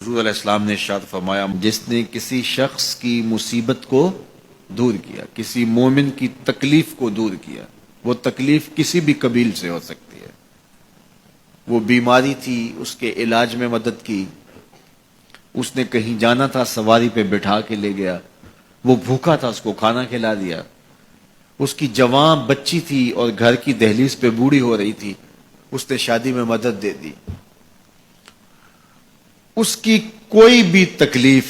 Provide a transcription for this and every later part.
حضور علیہ السلام نے ارشاد فرمایا، جس نے کسی شخص کی مصیبت کو دور کیا، کسی مومن کی تکلیف کو دور کیا، وہ تکلیف کسی بھی قبیل سے ہو سکتی ہے، وہ بیماری تھی اس کے علاج میں مدد کی، اس نے کہیں جانا تھا سواری پہ بٹھا کے لے گیا، وہ بھوکا تھا اس کو کھانا کھلا دیا، اس کی جوان بچی تھی اور گھر کی دہلیز پہ بوڑھی ہو رہی تھی، اس نے شادی میں مدد دے دی، اس کی کوئی بھی تکلیف،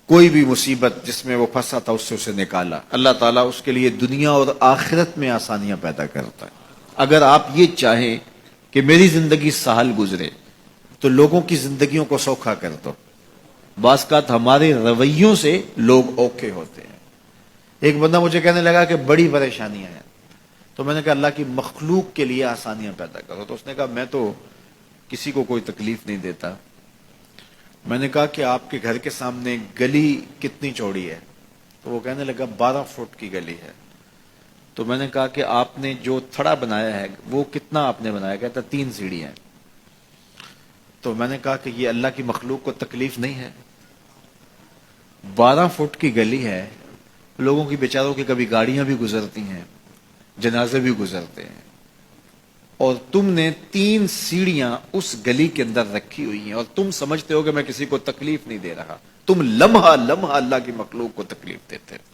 کوئی بھی مصیبت جس میں وہ پھنسا تھا اس سے اسے نکالا۔ اللہ تعالیٰ اس کے لیے دنیا اور آخرت میں آسانیاں پیدا کرتا ہے۔ اگر آپ یہ چاہیں کہ میری زندگی سہل گزرے تو لوگوں کی زندگیوں کو سوکھا کر دو۔ بعض اوقات ہمارے رویوں سے لوگ اوکھے ہوتے ہیں۔ ایک بندہ مجھے کہنے لگا کہ بڑی پریشانیاں ہیں، تو میں نے کہا اللہ کی مخلوق کے لیے آسانیاں پیدا کرو، تو اس نے کہا میں تو کسی کو کوئی تکلیف نہیں دیتا۔ میں نے کہا کہ آپ کے گھر کے سامنے گلی کتنی چوڑی ہے؟ تو وہ کہنے لگا 12 فٹ کی گلی ہے۔ تو میں نے کہا کہ آپ نے جو تھڑا بنایا ہے وہ کتنا آپ نے بنایا؟ کہتا 3 سیڑھیاں ہیں۔ تو میں نے کہا کہ یہ اللہ کی مخلوق کو تکلیف نہیں ہے؟ 12 فٹ کی گلی ہے، لوگوں کی بیچاروں کی کبھی گاڑیاں بھی گزرتی ہیں، جنازے بھی گزرتے ہیں، اور تم نے 3 سیڑھیاں اس گلی کے اندر رکھی ہوئی ہیں اور تم سمجھتے ہو کہ میں کسی کو تکلیف نہیں دے رہا۔ تم لمحہ لمحہ اللہ کی مخلوق کو تکلیف دیتے ہو۔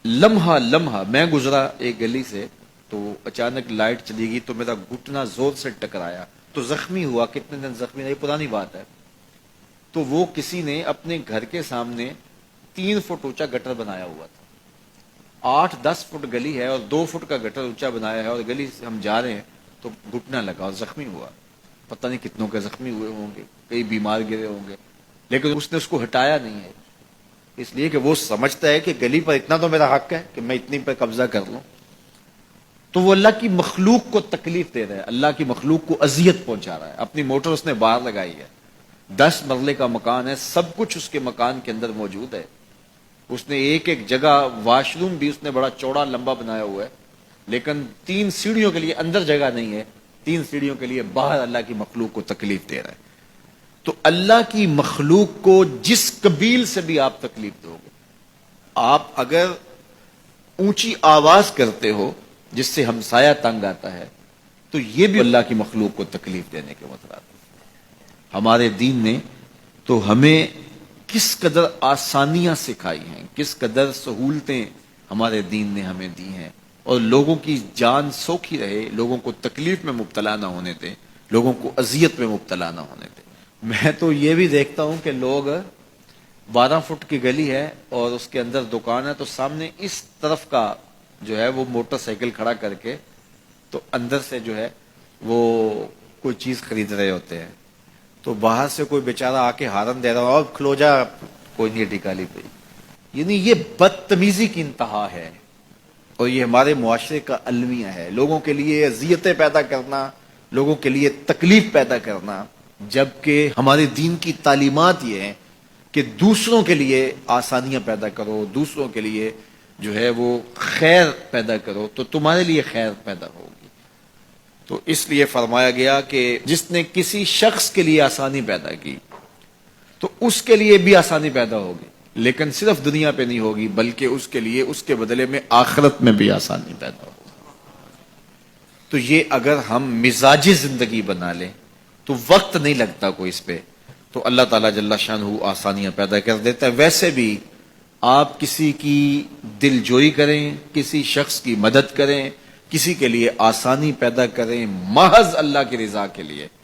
لمحہ لمحہ میں گزرا ایک گلی سے تو اچانک لائٹ چلی گئی تو میرا گھٹنا زور سے ٹکرایا تو زخمی ہوا۔ کتنے دن زخمی نہیں، پرانی بات ہے۔ تو وہ کسی نے اپنے گھر کے سامنے 3 فٹ اونچا گٹر بنایا ہوا تھا۔ 8-10 فٹ گلی ہے اور 2 فٹ کا گٹر اونچا بنایا ہے، اور گلی سے ہم جا رہے ہیں تو گھٹنا لگا اور زخمی ہوا۔ پتہ نہیں کتنوں کے زخمی ہوئے ہوں گے، کئی بیمار گرے ہوں گے، لیکن اس نے اس کو ہٹایا نہیں ہے، اس لیے کہ وہ سمجھتا ہے کہ گلی پر اتنا تو میرا حق ہے کہ میں اتنی پر قبضہ کر لوں۔ تو وہ اللہ کی مخلوق کو تکلیف دے رہا ہے، اللہ کی مخلوق کو اذیت پہنچا رہا ہے۔ اپنی موٹر اس نے باہر لگائی ہے، 10 مرلے کا مکان ہے، سب کچھ اس کے مکان کے اندر موجود ہے۔ اس نے ایک ایک جگہ واش روم بھی اس نے بڑا چوڑا لمبا بنایا ہوا ہے، لیکن 3 سیڑھیوں کے لیے اندر جگہ نہیں ہے، 3 سیڑھیوں کے لیے باہر اللہ کی مخلوق کو تکلیف دے رہا ہے۔ تو اللہ کی مخلوق کو جس قبیل سے بھی آپ تکلیف دو گے، آپ اگر اونچی آواز کرتے ہو جس سے ہمسایہ تنگ آتا ہے، تو یہ بھی اللہ کی مخلوق کو تکلیف دینے کے مترادف ہے۔ ہمارے دین نے تو ہمیں کس قدر آسانیاں سکھائی ہیں، کس قدر سہولتیں ہمارے دین نے ہمیں دی ہیں، اور لوگوں کی جان سوکھی رہے، لوگوں کو تکلیف میں مبتلا نہ ہونے دیں، لوگوں کو اذیت میں مبتلا نہ ہونے دیں۔ میں تو یہ بھی دیکھتا ہوں کہ لوگ 12 فٹ کی گلی ہے اور اس کے اندر دکان ہے، تو سامنے اس طرف کا جو ہے وہ موٹر سائیکل کھڑا کر کے تو اندر سے جو ہے وہ کوئی چیز خرید رہے ہوتے ہیں، تو باہر سے کوئی بیچارہ آ کے ہارن دے رہا ہو، اب کھلو جا، کوئی نہیں ٹکالی پہ۔ یعنی یہ بدتمیزی کی انتہا ہے، اور یہ ہمارے معاشرے کا المیہ ہے، لوگوں کے لیے اذیتیں پیدا کرنا، لوگوں کے لیے تکلیف پیدا کرنا، جبکہ ہمارے دین کی تعلیمات یہ ہیں کہ دوسروں کے لیے آسانیاں پیدا کرو، دوسروں کے لیے جو ہے وہ خیر پیدا کرو تو تمہارے لیے خیر پیدا ہوگی۔ تو اس لیے فرمایا گیا کہ جس نے کسی شخص کے لیے آسانی پیدا کی تو اس کے لیے بھی آسانی پیدا ہوگی، لیکن صرف دنیا پہ نہیں ہوگی بلکہ اس کے لیے اس کے بدلے میں آخرت میں بھی آسانی پیدا ہوگی۔ تو یہ اگر ہم مزاجی زندگی بنا لیں تو وقت نہیں لگتا کوئی اس پہ، تو اللہ تعالیٰ جل شانہ آسانیاں پیدا کر دیتا ہے۔ ویسے بھی آپ کسی کی دل جوئی کریں، کسی شخص کی مدد کریں، کسی کے لیے آسانی پیدا کریں، محض اللہ کی رضا کے لیے،